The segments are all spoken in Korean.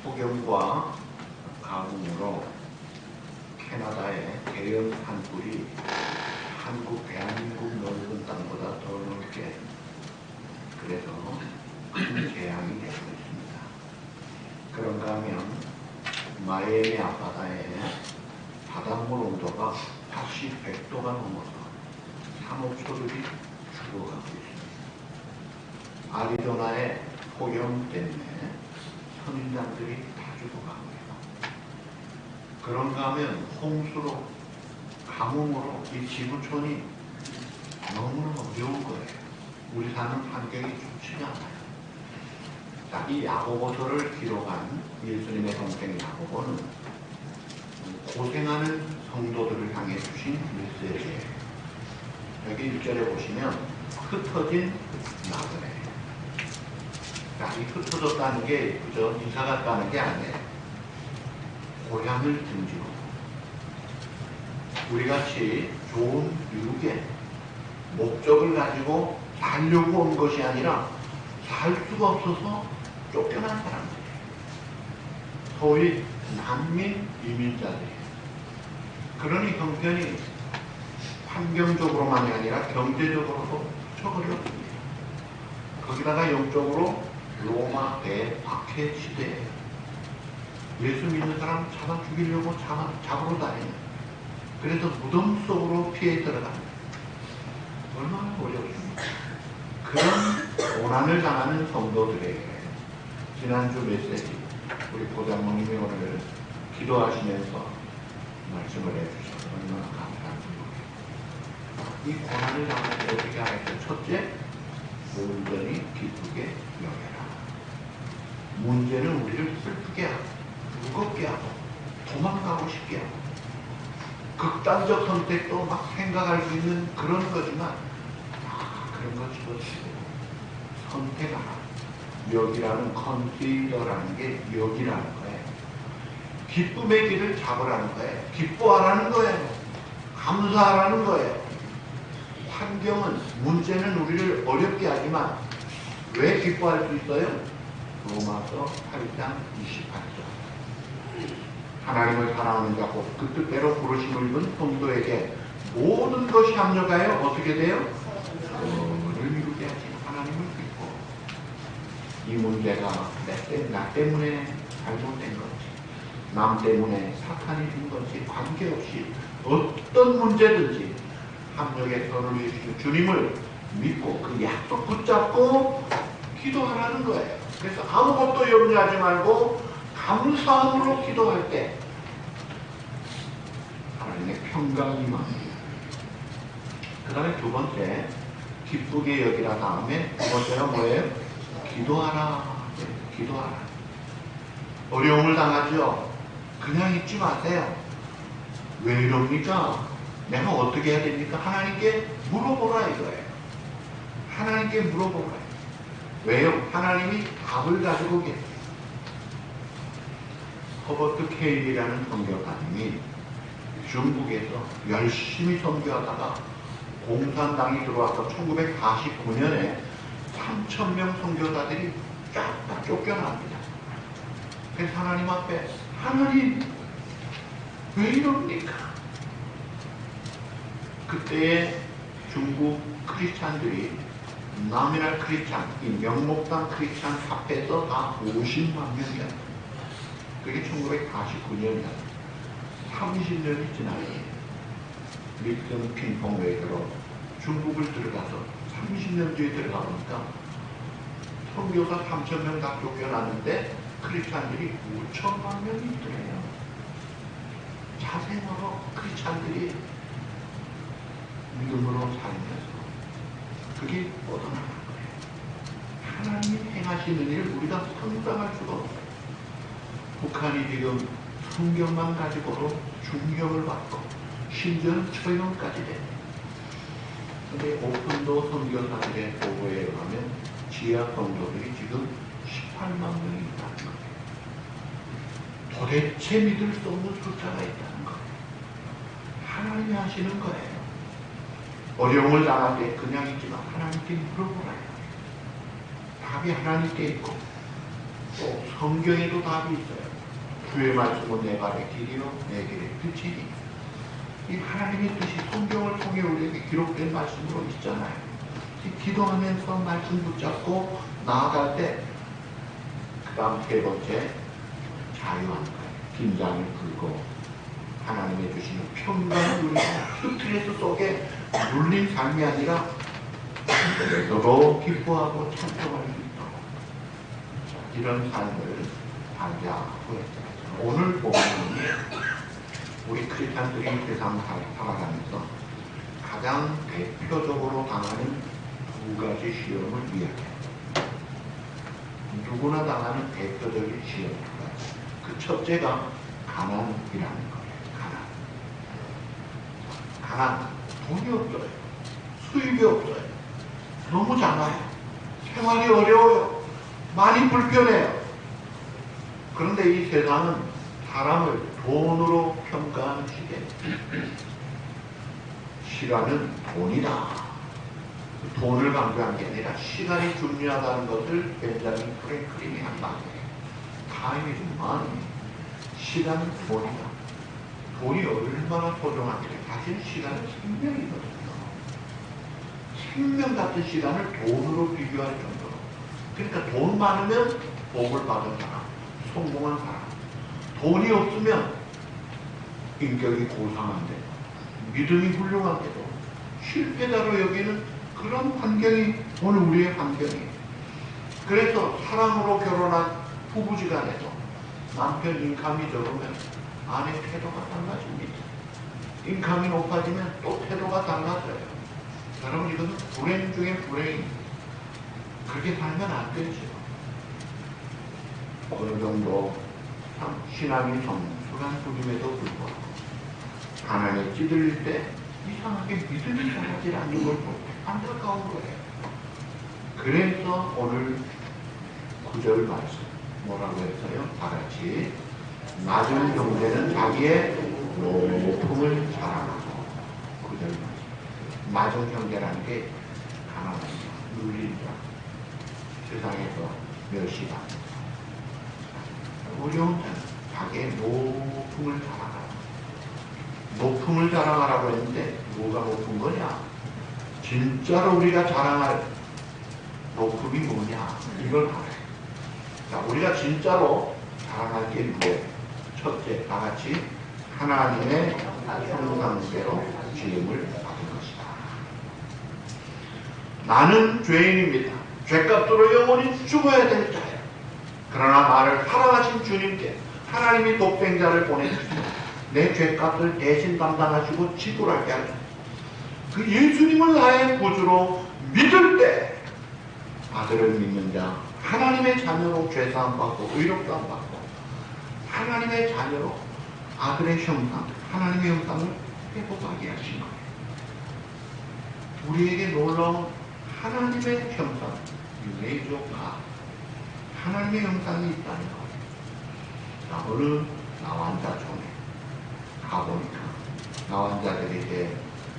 폭염과 가뭄으로 캐나다의 대형 산불이 대한민국 넓은 땅보다 더 넓게, 그래서 큰 재앙이 되고 있습니다. 그런가 하면 마이애미 앞바다에 바닷물 온도가 80~100도가 넘어서 산호초들이 죽어가고 있습니다. 아리조나의 폭염 때문에 선인장들이 다 죽어가고 있고, 그런가 하면 홍수로, 가뭄으로 이 지구촌이 너무나 어려운 거예요. 우리 사는 환경이 좋지가 않아요. 자, 이 야고보서를 기록한 예수님의 동생 야고보는 고생하는 성도들을 향해 주신 메시지예요. 여기 1절에 보시면 흩어진 나그네. 자, 이 흩어졌다는 게 그저 이사 갔다는 게 아니에요. 고향을 등지고 우리같이 좋은 유혹에 목적을 가지고 살려고 온 것이 아니라 살 수가 없어서 쫓겨난 사람들이에요. 소위 난민 이민자들이에요. 그러니 형편이 환경적으로만이 아니라 경제적으로도 무척 어렵습니다. 거기다가 영적으로 로마 대박해 시대예요. 예수 믿는 사람 잡아 죽이려고 잡으러 다니는, 그래서 무덤 속으로 피해 들어가는, 얼마나 어렵습니까? 그런 고난을 당하는 성도들에게 지난주 메시지 우리 보장모님이 오늘 기도하시면서 말씀을 해주셔서 얼마나 감사합니다. 이 고난을 당할 때 어떻게 하겠어요? 첫째, 온전히 기쁘게 여겨라. 문제는 우리를 슬프게 하고 무겁게 하고 도망가고 싶게 하고 극단적 선택도 막 생각할 수 있는 그런 거지만 그런 거 집어치고 선택하라. 여기라는 컨시더라는 게 여기라는 거예요. 기쁨의 길을 잡으라는 거예요. 기뻐하라는 거예요. 감사하라는 거예요. 환경은, 문제는 우리를 어렵게 하지만 왜 기뻐할 수 있어요? 로마서 8장 28절. 하나님을 사랑하는 자고 그 뜻대로 부르심을 입은 성도에게 모든 것이 합력하여 어떻게 돼요? 선을 이루게 하신 하나님을 믿고, 이 문제가 나 때문에 잘못된 건지 남 때문에 사탄이 준 건지 관계없이 어떤 문제든지 합력의 선을 이루시는 주님을 믿고 그 약속 붙잡고 기도하라는 거예요. 그래서 아무것도 염려하지 말고 감사함으로 기도할 때 하나님의 평강이 임합니다. 그 다음에 두 번째, 기쁘게 여기라. 다음에 두 번째가 뭐예요? 기도하라. 기도하라. 어려움을 당하죠? 그냥 있지 마세요. 왜 이럽니까? 내가 어떻게 해야 됩니까? 하나님께 물어보라 이거예요. 하나님께 물어보라. 왜요? 하나님이 답을 가지고 계세요. 허버트 케일이라는 선교사님이 중국에서 열심히 선교하다가 공산당이 들어와서 1949년에 3,000명 선교사들이 쫙 다 쫓겨납니다. 그래서 하나님 앞에, 하나님 왜 이럽니까? 그때의 중국 크리스찬들이 나미날 크리스찬, 이 명목당 크리스찬 합해서 다 50만 명이었어요. 그게 1949년이었어요. 30년이 지나니 닉슨 핑퐁 외교로 중국을 들어가서 30년 뒤에 들어가 보니까 선교사 3,000명 다 쫓겨났는데 크리스찬들이 5천만 명이 있더래요. 자생으로 크리스찬들이 믿음으로 살면서 그게 뻗어나간 거예요. 하나님이 행하시는 일을 우리가 상상할 수가 없어요. 북한이 지금 성경만 가지고도 중경을 받고 심지어는 처형까지 됩니다. 그런데 오픈도 선교사들의 보고에 의하면 지하 성도들이 지금 18만 명이 있다는 거예요. 도대체 믿을 수 없는 숫자가 있다는 거예요. 하나님이 하시는 거예요. 어려움을 당할 때 그냥 있지만 하나님께 물어보라. 답이 하나님께 있고 또 성경에도 답이 있어요. 주의 말씀은 내 발의 길이요 내 길의 빛이니. 이 하나님의 뜻이 성경을 통해 우리에게 기록된 말씀으로 있잖아요. 기도하면서 말씀 붙잡고 나아갈 때, 그 다음 세 번째, 자유한 거예요. 긴장을 풀고 하나님의 주시는 평강을 누리고 스트레스 속에 눌린 삶이 아니라 그래서도 기뻐하고 찬송할 수 있도록 이런 삶을 살자고 했잖아요. 오늘 보면 우리 크리스찬들이 세상 살아가면서 가장 대표적으로 당하는 두 가지 시험을 이야기해요. 누구나 당하는 대표적인 시험 두 가지. 그 첫째가 가난이라는 거예요. 가난. 돈이 없어요. 수입이 없어요. 너무 작아요. 생활이 어려워요. 많이 불편해요. 그런데 이 세상은 사람을 돈으로 평가하는 시대. 시간은 돈이다. 돈을 강조한 게 아니라 시간이 중요하다는 것을 벤자민 프랭클린이 한 말이에요. Time is money. 시간은 돈이다. 돈이 얼마나 소중한지. 사실 시간은 생명이거든요. 생명 같은 시간을 돈으로 비교할 정도로. 그러니까 돈 많으면 복을 받은 사람, 성공한 사람. 돈이 없으면 인격이 고상한데, 믿음이 훌륭한데도 실패자로 여기는 그런 환경이 오늘 우리의 환경이에요. 그래서 사랑으로 결혼한 부부지간에도 남편 인감이 적으면 아내 태도가 달라집니다. 인감이 높아지면 또 태도가 달라져요. 여러분, 이것은 불행 중에 불행입니다. 그렇게 살면 안 되죠. 어느 정도 참 신앙이 성숙한 분임에도 불구하고 하나님에 찌들릴 때 이상하게 믿음이 자라지 않는 걸 보고 안타까운 거예요. 그래서 오늘 9절 말씀 뭐라고 했어요? 다 같이 낮은 형제는 자기의 높음을 자랑하고. 9절 말씀. 낮은 형제라는 게 가난한 자, 눌린 자, 세상에서 멸시받는 자, 어려운 자는 자기의 높음을 자랑하라. 높음을 자랑하라고 했는데 뭐가 높은 거냐? 진짜로 우리가 자랑할 높음이 뭐냐? 이걸 알아요. 자, 우리가 진짜로 자랑할 게 뭐예요? 첫째, 다 같이 하나님의 형상대로 지음을 받은 것이다. 나는 죄인입니다. 죄값으로 영원히 죽어야 될 자예요. 그러나 나를 사랑하신 주님께 하나님이 독생자를 보내주시고 내 죄값을 대신 담당하시고 지불하게 하죠. 그 예수님을 나의 구주로 믿을 때 아들을 믿는 자, 하나님의 자녀로 죄사함 받고 의롭다함 받고 하나님의 자녀로 아들의 형상, 하나님의 형상을 회복하게 하신 거예요. 우리에게 놀라운 하나님의 형상, 유네이조가 하나님의 형상이 있다는 거예요. 자, 어느 나환자촌에 가보니까 나환자들이 이제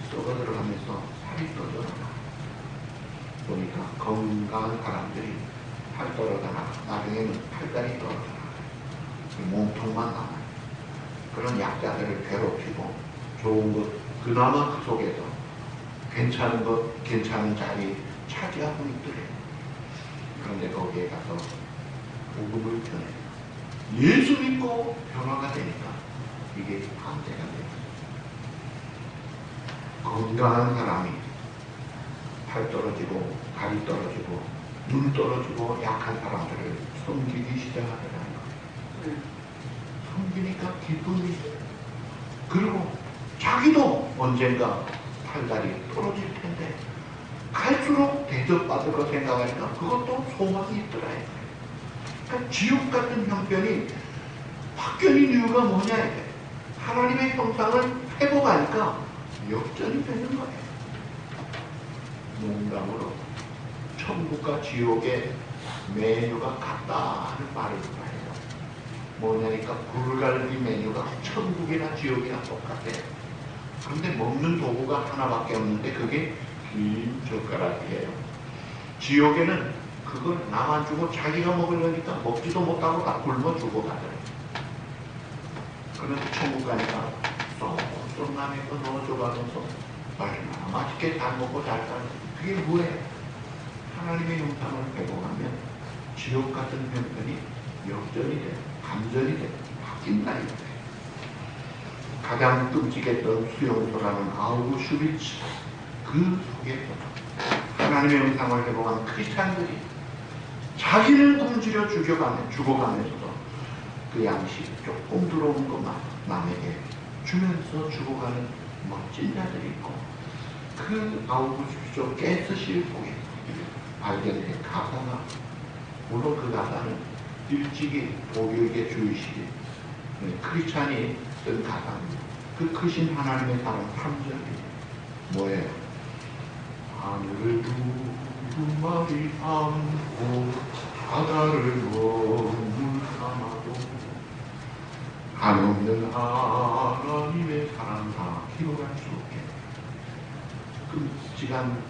썩어 들어가면서 살이 떠져나가. 보니까 건강한 사람들이 팔 떨어져나가. 나중에는 팔다리 떨어져나가. 몸통만 남아요. 그런 약자들을 괴롭히고 좋은 것, 그나마 그 속에서 괜찮은 것, 괜찮은 자리 차지하고 있더래요. 그런데 거기에 가서 복음을 전해요. 예수 믿고 변화가 되니까 이게 강제가 돼요. 건강한 사람이 팔 떨어지고 다리 떨어지고 눈 떨어지고 약한 사람들을 섬기기 시작하더라고요. 섬기니까 기쁨이 있어요. 그리고 자기도 언젠가 팔다리 떨어질 텐데 갈수록 대접받을 거 생각하니까 그것도 소망이 있더라고요. 그러니까 지옥 같은 형편이 바뀌는 이유가 뭐냐 이게. 하나님의 형상을 회복하니까 역전이 되는 거예요. 농담으로 천국과 지옥의 메뉴가 같다는 말을 해요. 뭐냐니까 불갈비 메뉴가 천국이나 지옥이나 똑같아요. 그런데 먹는 도구가 하나밖에 없는데 그게 긴 젓가락이에요. 지옥에는 그걸 나만 주고 자기가 먹으려니까 먹지도 못하고 다 굶어 죽어가더래. 그런데 천국 가니까 쏙 남의 거 넣어줘가면서 얼마나 맛있게 잘 먹고 잘 사는. 그게 뭐예요? 하나님의 형상을 회복하면 지옥 같은 형편이 역전이 돼, 감전이 돼, 바뀐다 이거예요. 가장 끔찍했던 수용소라는 아우슈비츠, 그 속에서 하나님의 형상을 회복한 크리스찬들이 자기를 굶주려 죽어가면서도 그 양식 조금 들어온 것만 남에게 주면서 죽어가는 멋진 자들이 있고, 그 아우슈비츠 가스실 속에 발견된 가사가, 물론 그 가사는 일찍이 보교육의 주의식이 크리스찬이 쓴 가사입니다. 그 크신 하나님의 사랑 3절이 뭐예요? 하늘을 두루마리 안고 바다를 먹물 삼아도 한없는 하나님의 사랑 다 기록할 수 없게. 끔찍한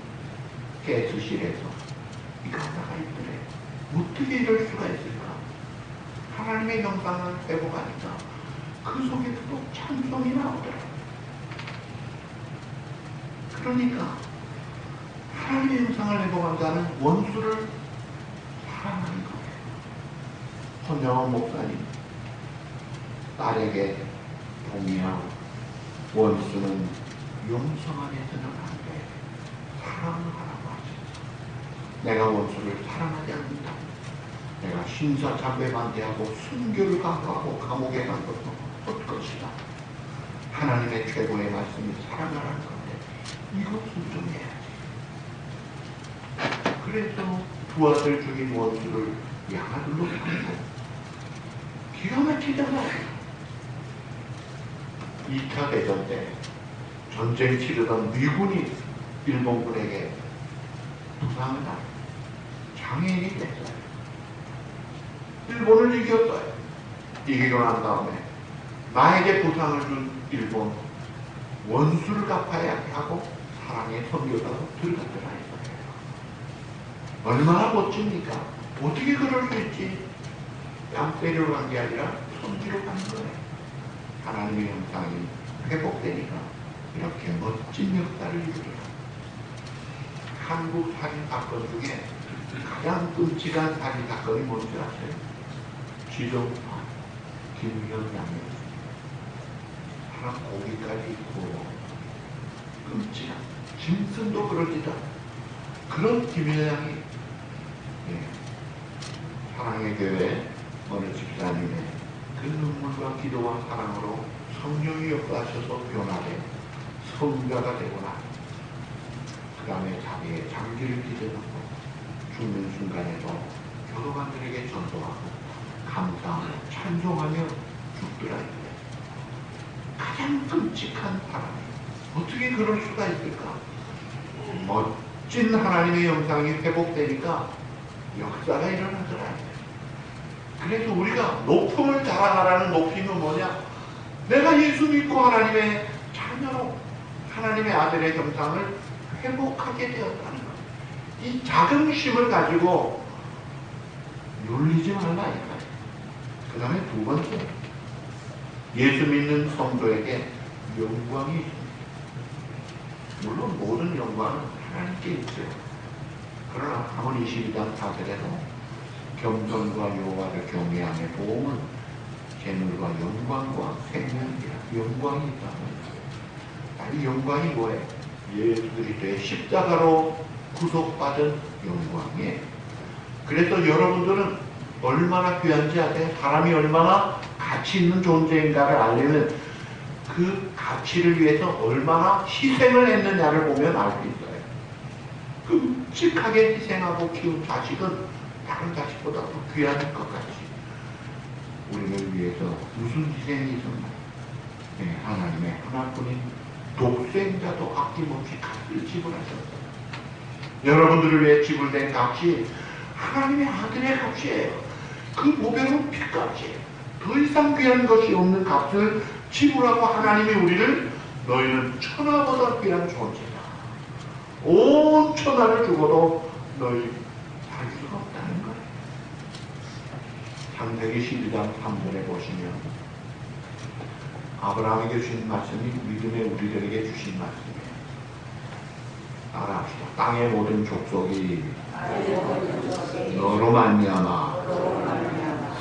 가스실에서 이 가사가 있더래. 어떻게 이럴 수가 있을까? 하나님의 형상을 회복하니까 그 속에서도 찬송이 나오더라. 그러니까 하나님의 형상을 회복한 자는 원수를 사랑하는 거예요. 헌정한 목사님, 딸에게 동의하고 원수는 용서만 해서는 안 돼. 사랑하라고 하셨어. 내가 원수를 사랑하지 않는다. 내가 신사참배 반대하고 순교를 강조하고 감옥에 간 것도 헛 것이다. 하나님의 최고의 말씀이 사랑하라는 건데 이것을 좀 해야지. 그래서 두 아들 중인 원수를 양아들로 삼고 기가 막히잖아요. 2차 대전 때 전쟁 치르던 미군이 일본군에게 부상을 당해 장애인이 됐어요. 일본을 이겼어요. 이기고 난 다음에 나에게 부상을 준 일본 원수를 갚아야 하고 사랑의 선교사로 들어갔더라 했어요. 얼마나 멋집니까? 어떻게 그럴 수 있지? 뺨 때리러 간 게 아니라 선지로 간 거예요. 하나님의 형상이 회복되니까 이렇게 멋진 역사를 이루더라. 한국 살인 사건 중에 가장 끔찍한 살인 사건이 뭔지 아세요? 지정파 김우현 양이었습니다. 하나 고기까지 있고 끔찍한, 짐승도 그러지도 않아요. 그런 김우현 양이 사랑의 교회 어느 집사님의 그 눈물과 기도와 사랑으로 성령이 역사하셔서 변화돼 성자가 되거나 그 다음에 자기의 장기를 기대놓고 죽는 순간에도 교도관들에게 전도하고 감사하며 찬송하며 죽더라. 가장 끔찍한 사람. 어떻게 그럴 수가 있을까? 멋진 하나님의 형상이 회복되니까 역사가 일어나더라. 그래서 우리가 높음을 자랑하라는 높임은 뭐냐? 내가 예수 믿고 하나님의 자녀로 하나님의 아들의 형상을 회복하게 되었다는 것. 이 자긍심을 가지고 놀리지 말라 이거예요. 그 다음에 두 번째, 예수 믿는 성도에게 영광이 있습니다. 물론 모든 영광은 하나님께 있어요. 그러나 잠언 22장 4절에도 겸손과 여호와를 경외함의 보험은 재물과 영광과 생명이라. 영광이 있다면 이 영광이 뭐예요? 예수 그리스도의 십자가로 구속받은 영광이에요. 그래서 여러분들은 얼마나 귀한지 아세요? 사람이 얼마나 가치 있는 존재인가를 알려면 그 가치를 위해서 얼마나 희생을 했느냐를 보면 알 수 있어요. 끔찍하게 희생하고 키운 자식은 다른 자식보다 더 귀한 것 같이 우리를 위해서 무슨 희생이 있었나요? 네, 하나님의 하나뿐인 독생자도 아낌없이 값을 지불하셨어요. 여러분들을 위해 지불된 값이 하나님의 아들의 값이에요. 그 보배로운 피값이에요. 더 이상 귀한 것이 없는 값을 지불하고 하나님이 우리를 너희는 천하보다 귀한 존재다. 온 천하를 주고도 너희 살 수가 없다. 창세기 12장 3절에 보시면 아브라함에게 주신 말씀이 믿음의 우리들에게 주신 말씀이에요. 따라합시다. 땅의 모든 족속이 너로 말미암아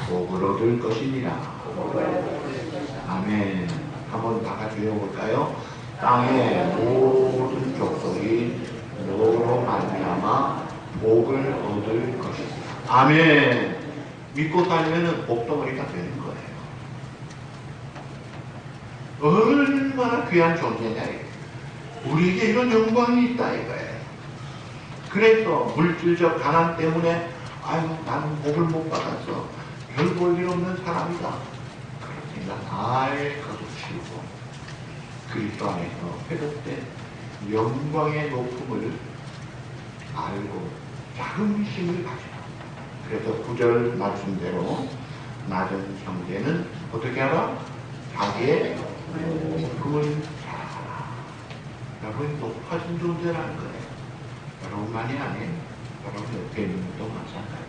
복을 얻을 것이니라. 아멘. 한번 다 같이 외워볼까요? 땅의 모든 족속이 너로 말미암아 복을 얻을 것이니라. 아멘. 믿고 살면 복덩어리가 되는 거예요. 얼마나 귀한 존재냐 이거예요. 우리에게 이런 영광이 있다 이거예요. 그래서 물질적 가난 때문에 아유 나는 복을 못 받았어. 별 볼 일 없는 사람이다. 그런 생각 아예 거두치우고 그리스도 안에서 회복된 영광의 높음을 알고 자긍심을 가지라. 그래서 9절 말씀대로 낮은 형제는 어떻게 하라? 자기의 높음을 자랑하라. 여러분 높아진 존재라는 거예요. 여러분만이 아니에요. 여러분 옆에 있는 것도 마찬가지.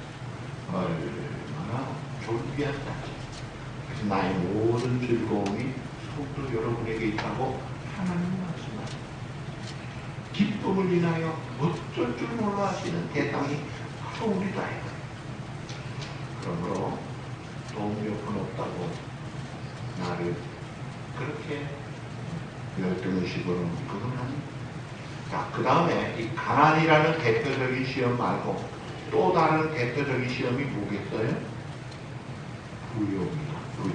얼마나 존귀한 자지. 그래서 나의 모든 즐거움이 속도 여러분에게 있다고 하나님 말씀하십니다. 기쁨을 인하여 어쩔 줄 몰라 하시는 대상이 바로 우리다 이거예요. 그러므로 돈 몇 푼 없다고 나를 그렇게 열등의식으로 그건 아닙니다. 자, 그 다음에 이 가난이라는 대표적인 시험 말고 또 다른 대표적인 시험이 뭐겠어요? 부유입니다. 부유.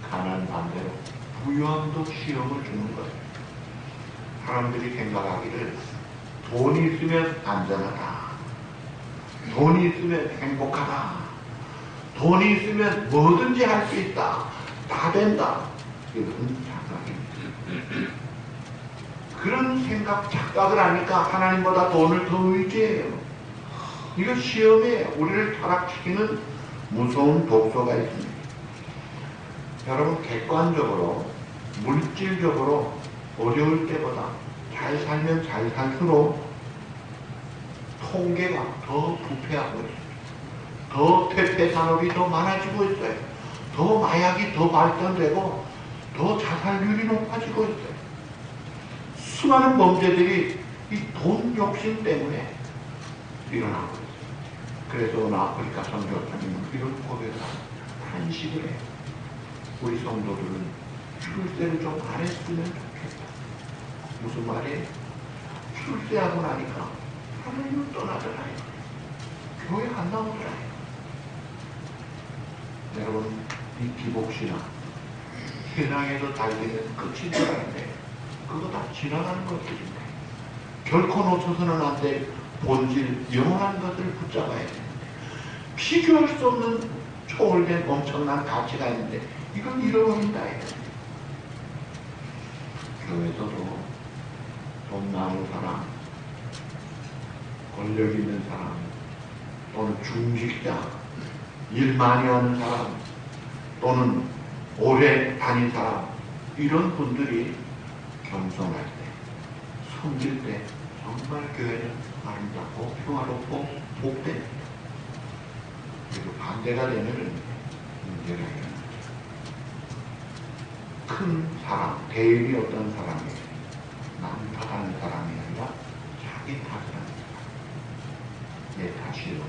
가난 반대로 부유함도 시험을 주는 거예요. 사람들이 생각하기를 돈이 있으면 안전하다. 돈이 있으면 행복하다. 돈이 있으면 뭐든지 할 수 있다. 다 된다. 이건 착각입니다. 그런 생각, 착각을 하니까 하나님보다 돈을 더 의지해요. 이거 시험에 우리를 타락시키는 무서운 독소가 있습니다. 여러분 객관적으로 물질적으로 어려울 때보다 잘 살면 잘 살수록 통계가 더 부패하고 있습니다. 더 퇴폐 산업이 더 많아지고 있어요. 더 마약이 더 발전되고 더 자살률이 높아지고 있어요. 수많은 범죄들이 이 돈 욕심 때문에 일어나고 있어요. 그래서 오늘 아프리카 선교사님은 이런 고백을 탄식을 해요. 우리 성도들은 출세를 좀 안 했으면 좋겠다. 무슨 말이에요? 출세하고 나니까 하나님을 떠나더라요. 교회 안 나오더라요. 여러분 이 기복신앙 세상에서 달리는 끝인 줄 아는데 그거 다 지나가는 것들입니다. 결코 놓쳐서는 안 될 본질 영원한 것을 붙잡아야 되는데 비교할 수 없는 초월된 엄청난 가치가 있는데 이건 잃어버린다. 교회에서도 돈 많은 사람, 권력 있는 사람, 또는 중직자, 일 많이 하는 사람, 또는 오래 다닌 사람, 이런 분들이 겸손할 때, 섬길 때 정말 교회는 아름답고 평화롭고 복됩니다. 그리고 반대가 되면 문제가 일어나죠. 큰 사람, 대인이 어떤 사람이에요? 남 탓하는 사람이 아니라 자기 탓을 하는 사람. 내 탓이요.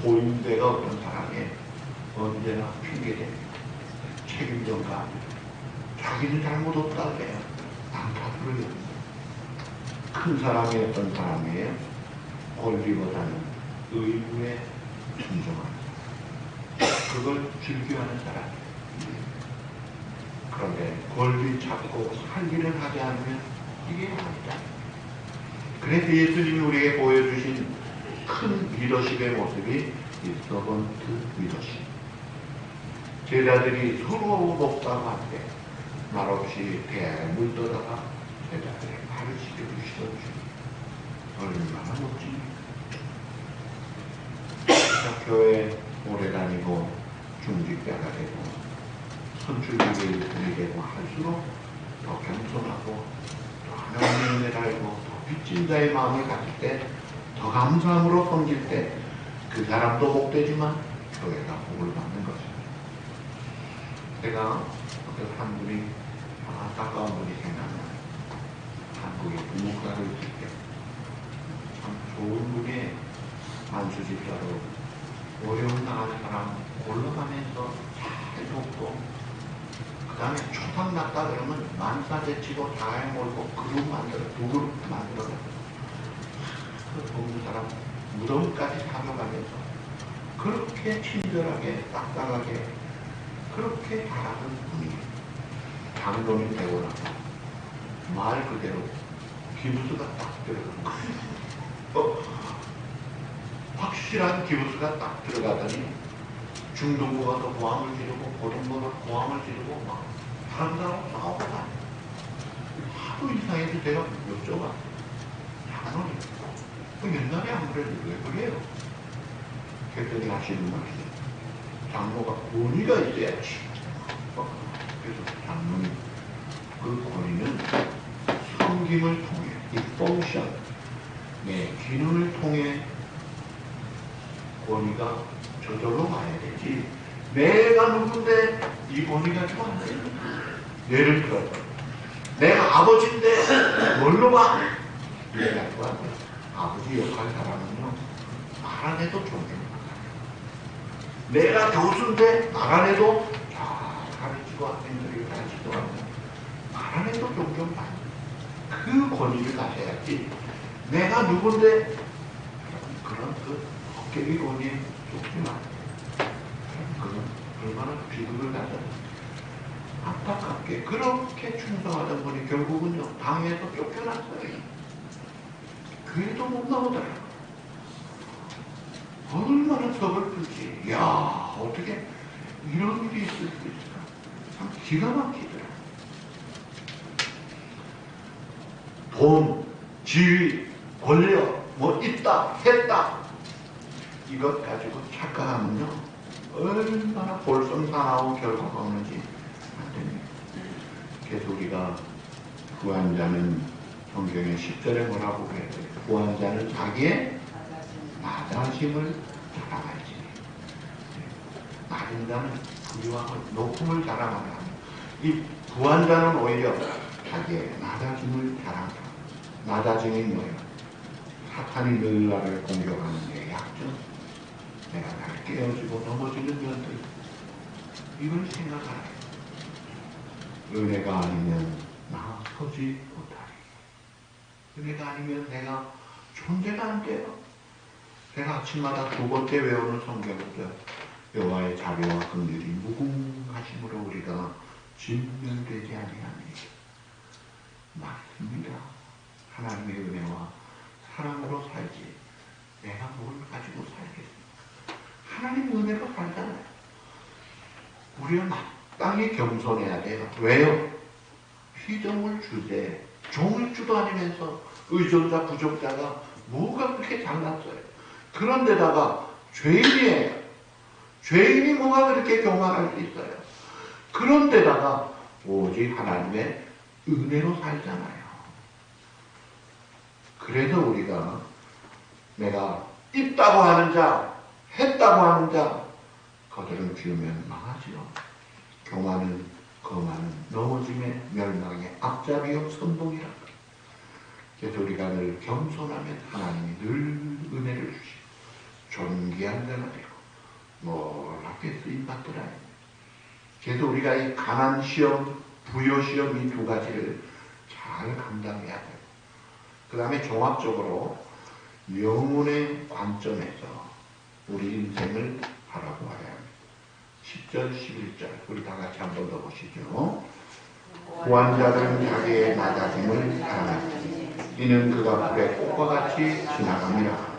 소인배가 어떤 사람이에요? 언제나 핑계대니다. 책임전가 아니에요. 자기는 잘못 없다고 해요. 남 탓으로 해요. 큰 사람이 어떤 사람이에요? 권리보다는 의무에 순종하는 사람. 그걸 즐겨하는 사람이에요. 그런데 권리 찾고 할 일을 하지 않으면 이게 아니다. 그래서 예수님이 우리에게 보여주신 큰 리더십의 모습이 이 서번트 리더십. 제자들이 서로 먹다가 할 때 말없이 대야에 물떠다가 제자들의 발을 씻겨주시던 얼마나 멋집니까? 교회 오래 다니고 중직자가 되고 선출직이 되고 할수록 더 겸손하고 또 하나님의 은혜를 알고 더 빚진 자의 마음을 가질 때 더 감사함으로 섬길 때 그 사람도 복되지만 교회가 복을 받는 것입니다. 제가 어떤 한 분이 안타까운 분이 생각나요. 한국에 부목사로 있을 때 참 좋은 분의 안수집사로 어려운 나가는 사람 골라가면서 잘 돕고, 그 다음에 초탕 났다 그러면 만사 제치고 다 해몰고 그룹 만들어, 두 그룹 만들어서 그 돕는 사람 무덤까지 사려가면서 그렇게 친절하게 딱딱하게 그렇게 잘하는 분이 장로님 되고 나서 말 그대로 기부스가 딱 들어가는 거예요. 확실한 기부스가 딱 들어가더니 중동부가 더 고함을 지르고 고등부가 고함을 지르고 막 다른 사람하고 싸우고 다녀요. 하도 이상해서 제가 여쭤봤어요. 장로님, 옛날에 안 그래도 왜 그래요? 그랬더니 하시는 말씀, 장로가 권위가 있어야지. 그래서 장로님, 그 권위는 섬김을 통해, 이 펑션, 기능을 통해 권위가 저절로 가야 되지. 내가 누군데 이 권위가 좀 안 돼요. 예를 들어서 내가 아버지인데 뭘로 봐? 내가 좋아한다. 아버지 역할 사람은요, 말 안 해도 존중받아요. 내가 교수인데 말 안 해도 잘 가르치고 학생들이 잘 지도하고 말 안 해도 존중받아요. 그 권위를 가져야지. 내가 누군데 그런 그 어깨비 권위에 쫓지 마세요. 그건 얼마나 비극을 가져요. 안타깝게 그렇게 충성하던 분이 결국은요, 당에서 쫓겨났어요. 교회도 못 나오더라고요. 얼마나 서글프지. 야, 어떻게 이런 일이 있을 수 있을까? 참 기가 막히더라고요. 돈, 지위, 권력, 뭐 있다, 했다, 이것 가지고 착각하면요, 얼마나 볼성사나운 결과가 오는지 안 됩니다. 그래서 우리가 구한 자는 성경의 10절에 뭐라고 그래요? 구한 자는 자기의 낮아짐을 자랑하지. 낮은 자는 부유함을, 높음을 자랑하라. 이 구한 자는 오히려 자기의 낮아짐을 자랑하라. 낮아짐이 뭐예요? 사탄이 늘 나를 공격하는 게 약점. 내가 날 깨어지고 넘어지는 면들, 이걸 생각하라. 은혜가 아니면 나 서지 못하리. 은혜가 아니면 내가 존재가 안 돼요. 제가 아침마다 두 번째 외우는 성경부터 여호와의 자비와 긍휼이 무궁하심으로 우리가 진멸되지 아니하니. 맞습니다. 하나님의 은혜와 사랑으로 살지 내가 뭘 가지고 살겠습니까? 하나님의 은혜로 살잖아요. 우리가 마땅히 겸손해야 돼요. 왜요? 휘정을 주되 종을 주도 아니면서 의존자 부족자가 뭐가 그렇게 잘났어요. 그런데다가 죄인이에요. 죄인이 뭐가 그렇게 교만할 수 있어요. 그런데다가 오직 하나님의 은혜로 살잖아요. 그래서 우리가 내가 있다고 하는 자, 했다고 하는 자, 그들은 비우면 망하지요. 교만은, 거만은 넘어짐의 멸망의 앞잡이요 선봉이라. 그래서 우리가 늘 겸손하면 하나님이 늘 은혜를 주시고 존귀한 자가 되고 놀랍게 쓰임받더라. 그래서 우리가 이 가난 시험, 부요 시험 이 두 가지를 잘 감당해야 돼요. 그 다음에 종합적으로 영혼의 관점에서 우리 인생을 바라보아야 합니다. 10절, 11절 우리 다 같이 한 번 더 보시죠. 구한 자들은 자기의 낮아짐을 사랑하지. 이는 그가 불의 꽃과 같이 지나갑니다.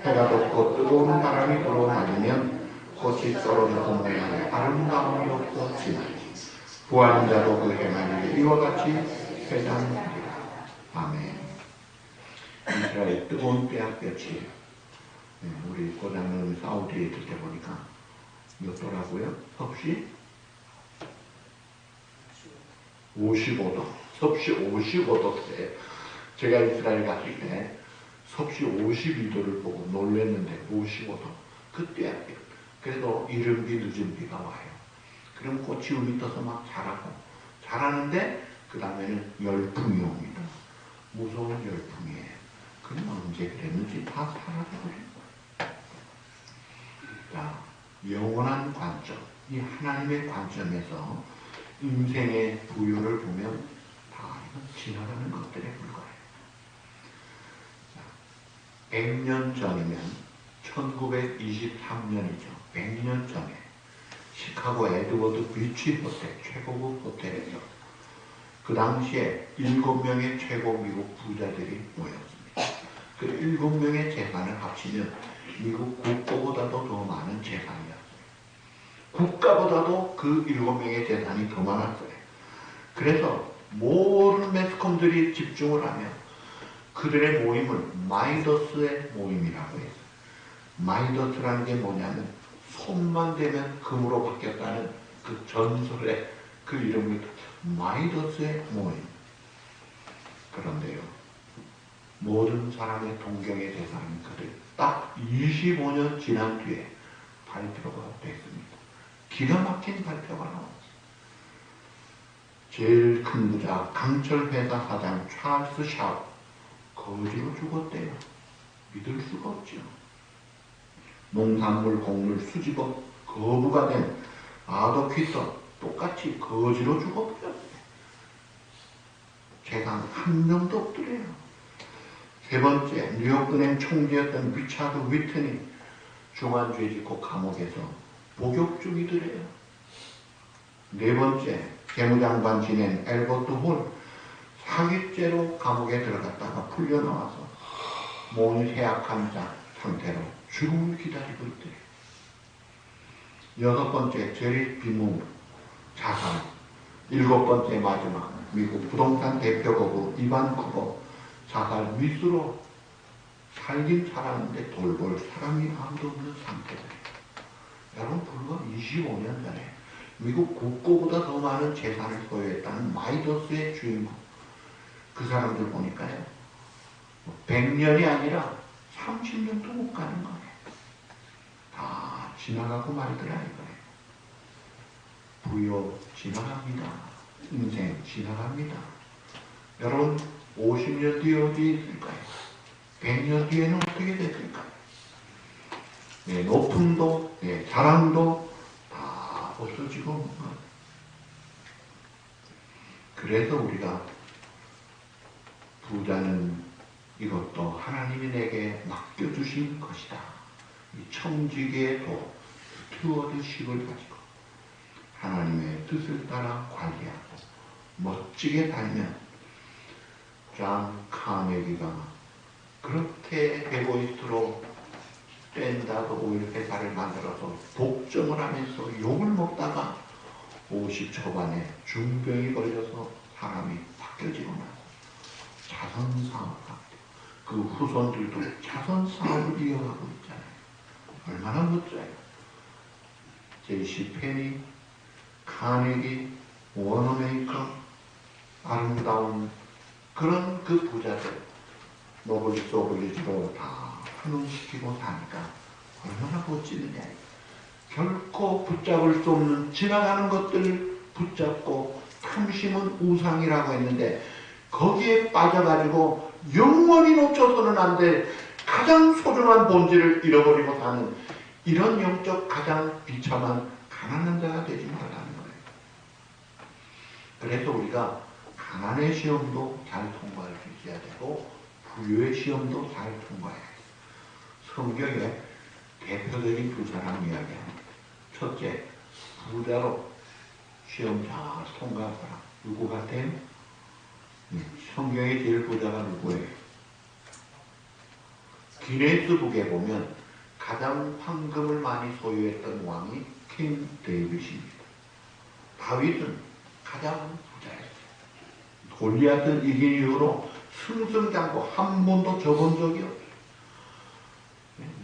해가 돋고 뜨거운 바람이 불어 맞으면 꽃이 떨어져서 모양의 아름다움이 없어 지나지. 구한 자도 그 행하기를 이와 같이 회장하리라. 아멘. 이스라엘 뜨거운 떼약볕이, 우리 고장님 사우디에 있을 때 보니까 몇 도라고요? 섭씨 55도. 섭씨 55도 때 제가 이스라엘 갔을 때 섭씨 52도를 보고 놀랐는데 55도. 그 떼약볕. 그래도 이른 비 늦은 비가 와요. 그럼 꽃이 음이 떠서 막 자라고 자라는데 그 다음에는 열풍이 옵니다. 무서운 열풍이에요. 그럼 언제 그랬는지 다 사라져버린 거예요. 자, 영원한 관점, 이 하나님의 관점에서 인생의 부유를 보면 다 지나가는 것들에 불과해요. 100년 전이면 1923년이죠. 100년 전에 시카고 에드워드 비치 호텔, 최고급 호텔에서 그 당시에 7명의 최고 미국 부자들이 모였습니다. 그 7명의 재산을 합치면 미국 국고보다도 더 많은 재산이었어요. 국가보다도 그 7명의 재산이 더 많았어요. 그래서 모든 매스컴들이 집중을 하며 그들의 모임을 마이더스의 모임이라고 했어요. 마이더스라는 게 뭐냐면 손만 대면 금으로 바뀌었다는 그 전설의 그 이름이 마이더스의 모임. 그런데요, 모든 사람의 동경의 대상인 그들 딱 25년 지난 뒤에 발표가 됐습니다. 기가 막힌 발표가 나왔어요. 제일 큰 부자 강철 회사 사장 찰스 샤워 거지로 죽었대요. 믿을 수가 없죠. 농산물 곡물 수집업 거부가 된 아도프 히틀러 똑같이 거지로 죽어버렸어요. 재산 한 명도 없더래요. 세 번째, 뉴욕은행 총재였던 리차드 위튼이 중환죄 짓고 감옥에서 복역 중이더래요. 네 번째, 재무장관 지낸 엘버트 홀 사기죄로 감옥에 들어갔다가 풀려나와서 몸이 해약한 상태로 죽음을 기다리고 있더래요. 여섯 번째, 제리 비무 자살. 일곱 번째, 마지막, 미국 부동산 대표 거부 이반 쿠버 자살 미수로 살긴 살았는데 돌볼 사람이 아무도 없는 상태더래요. 여러분, 불과 25년 전에 미국 국고보다 더 많은 재산을 소유했다는 마이더스의 주인공. 그 사람들 보니까요, 100년이 아니라 30년도 못 가는 거예요. 다 지나가고 말더라 이거예요. 부여 지나갑니다. 인생 지나갑니다. 여러분, 50년 뒤에 어디에 있을까요? 100년 뒤에는 어떻게 됐을까요? 네, 높음도, 네, 자랑도 다 없어지고 있는 거예요. 그래서 우리가 부자는 이것도 하나님이 내게 맡겨주신 것이다. 이 청지기의 도, 스튜어드십을 가지고 하나님의 뜻을 따라 관리하고 멋지게 살면 존 카네기가 그렇게 에고이스트로 샌다드 오일 회사를 만들어서 독점을 하면서 욕을 먹다가 50 초반에 중병이 걸려서 사람이 바뀌어지고 나서 자선사업을 하고 그 후손들도 자선사업을 이어가고 있잖아요. 얼마나 멋져요. 제이시 페니, 카네기, 워너메이커, 아름다운 그런 그 부자들 노블리스 오블리지로 다 환원시키고 사니까 얼마나 멋지느냐. 결코 붙잡을 수 없는 지나가는 것들을 붙잡고 탐심은 우상이라고 했는데 거기에 빠져가지고 영원히 놓쳐서는 안 될 가장 소중한 본질을 잃어버리고 사는 이런 영적 가장 비참한 가난한 자가 되지 말라는 거예요. 그래서 우리가 가난의 시험도 잘 통과할 수 있어야 되고 부유의 시험도 잘 통과해야 돼요. 성경에 대표적인 두 사람 이야기합니다. 첫째, 부자로 시험 잘 통과한 사람 누구 같아요? 성경의 제일 부자가 누구예요? 기네스북에 보면 가장 황금을 많이 소유했던 왕이 킹 데이빗입니다. 다윗은 가장 부자였어요. 골리앗을 이긴 이후로 승승장구 한 번도 져본 적이 없어요.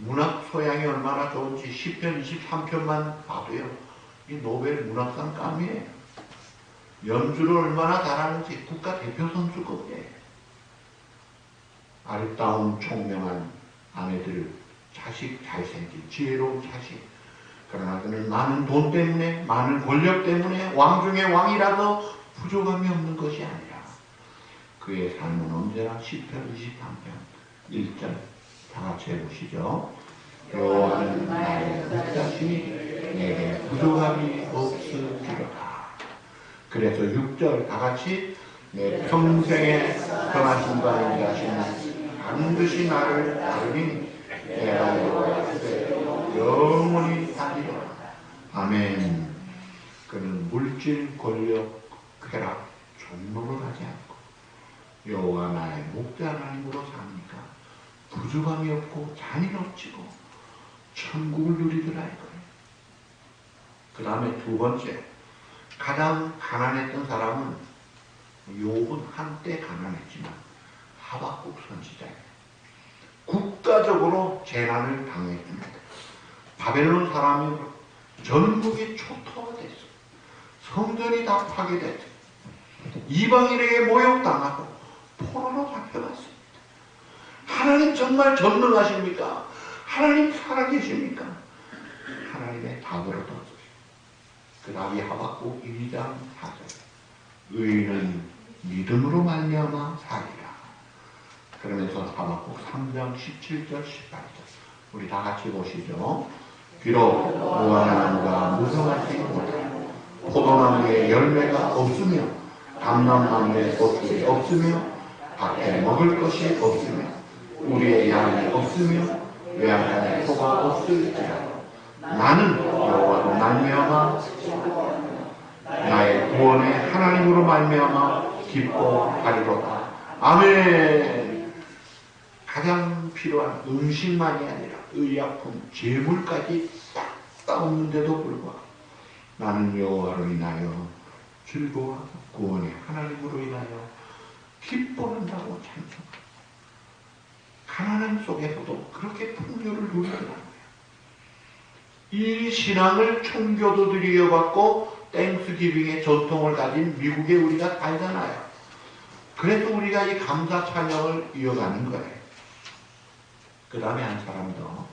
문학 소양이 얼마나 좋은지 10편, 23편만 봐도요, 이 노벨 문학상 감이에요. 연주를 얼마나 잘하는지 국가 대표 선수급이에요. 아름다운 총명한 아내들, 자식 잘생긴 지혜로운 자식, 그러나 그는 많은 돈 때문에, 많은 권력 때문에 왕 중에 왕이라도 부족함이 없는 것이 아니라 그의 삶은 언제나 10편 23편 1절 다 같이 해보시죠. 여호와는 나의 목자시니 내게 부족함이 없으리로다. 그래서 6절 다 같이 내 평생에 선하심과 인자하심은 반드시 나를 따르니 내가 여호와께 영원히 살리로다. 아멘. 그는 물질, 권력, 쾌락, 종로로 가지 않고 여호와 나의 목자 하나님으로 사니까 부족함이 없고 잔이 넘치고 천국을 누리더라 이거예요. 그 다음에 두 번째, 가장 가난했던 사람은 욥은 한때 가난했지만 하박국 선지자예요. 국가적으로 재난을 당했습니다. 바벨론 사람이 전국이 초토화 됐어요. 성전이 다 파괴됐어요. 이방인에게 모욕당하고 포로로 잡혀갔습니다. 하나님 정말 전능하십니까? 하나님 살아계십니까? 하나님의 답을 얻었어요. 그 다음에 하박국 2장 4절 의인은 믿음으로 말미암아 살리라. 그러면서 하박국 3장 17절 18절 우리 다 같이 보시죠. 비록 무화과나무가 무성하지 못하고 포도나무에 열매가 없으며 감람나무에 꽃이 없으며 밖에 먹을 것이 없으며 우리의 양이 없으며 외양간에 소가 없을지라도 나는 여호와로 말미암아 나의 구원의 하나님으로 말미암아 기뻐하리로다. 아멘. 가장 필요한 음식만이 아니라 의약품, 재물까지 싹 다 없는데도 불구하고 나는 여호와로 인하여 즐거워하고 구원의 하나님으로 인하여 기뻐한다고 찬송합니다. 가난함 속에서도 그렇게 풍요를 누리더라고요. 이 신앙을 청교도들이 이어받고 땡스기빙의 전통을 가진 미국에 우리가 살잖아요. 그래서 우리가 이 감사 찬양을 이어가는 거예요. 그 다음에 한 사람 더,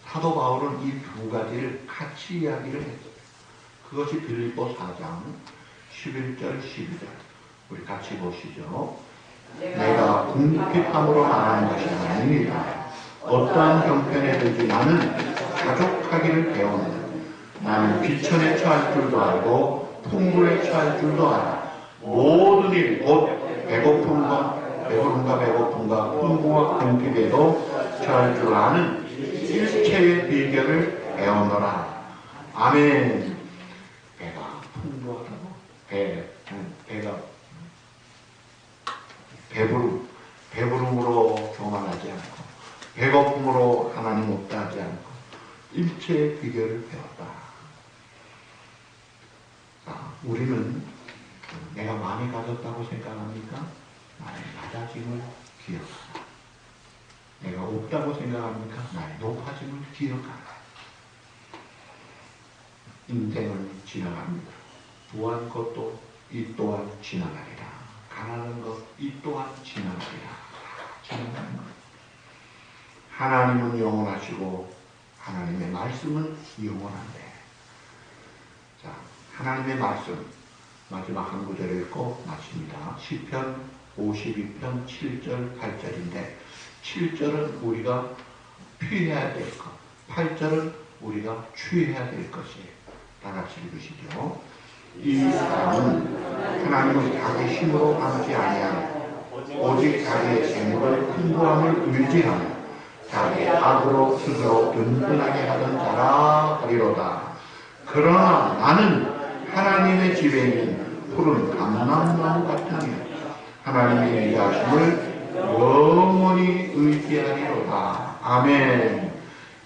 사도 바울은 이 두 가지를 같이 이야기를 했어요. 그것이 빌립보 4장 11절 12절 우리 같이 보시죠. 내가 궁핍함으로 말하는 것이 아니니라. 어떠한 형편에 들지 나는 가족하기를 배웠느니 나는 비천에 처할 줄도 알고 풍부에 처할 줄도 알아. 모든 일 곧 배고픔과 배부름과 풍부와 궁핍에도 처할 줄 아는 일체의 비결을 배우노라. 아멘. 배가 풍부하다고 배가 배부름으로 교만하지 않고 배고픔으로 하나님 없다 하지 않고 일체의 비결을 배웠다. 자, 우리는 내가 많이 가졌다고 생각합니까? 나의 낮아짐을 기억하라. 내가 없다고 생각합니까? 나의 높아짐을 기억하라. 인생은 지나갑니다. 부한 것도 이 또한 지나가리라. 가난한 것 이 또한 지나가리라. 지나가는 것. 하나님은 영원하시고 하나님의 말씀은 영원한데. 자, 하나님의 말씀 마지막 한 구절을 읽고 마칩니다. 시편 52편 7절 8절인데 7절은 우리가 피해야 될 것, 8절은 우리가 취해야 될 것이에요. 다 같이 읽으시죠. 이 사람은 하나님은 자기 힘으로 감지 아니하고 오직 자기의 재물을 풍부함을 의지하며 자기 악으로 스스로 든든하게 하던 자라 하리로다. 그러나 나는 하나님의 집에 있는 푸른 감람나무 같으며 하나님의 인자하심을 영원히 의지하리로다. 아멘.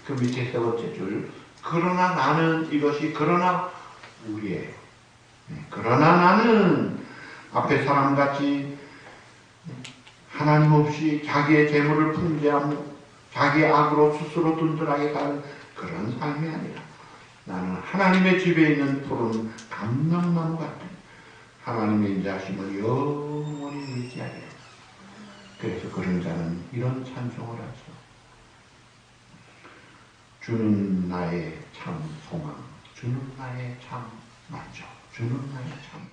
그 밑에 세 번째 줄. 그러나 나는 이것이 그러나 우리의 그러나 나는 앞에 사람같이 하나님 없이 자기의 재물을 풍부하며 자기의 악으로 스스로 든든하게 사는 그런 삶이 아니라 나는 하나님의 집에 있는 푸른 감람나무 같은 하나님의 인자하심을 영원히 의지하리라. 그래서 그런 자는 이런 찬송을 하죠. 주는 나의 참 소망 주는 나의 참 만족, 주는 나의 참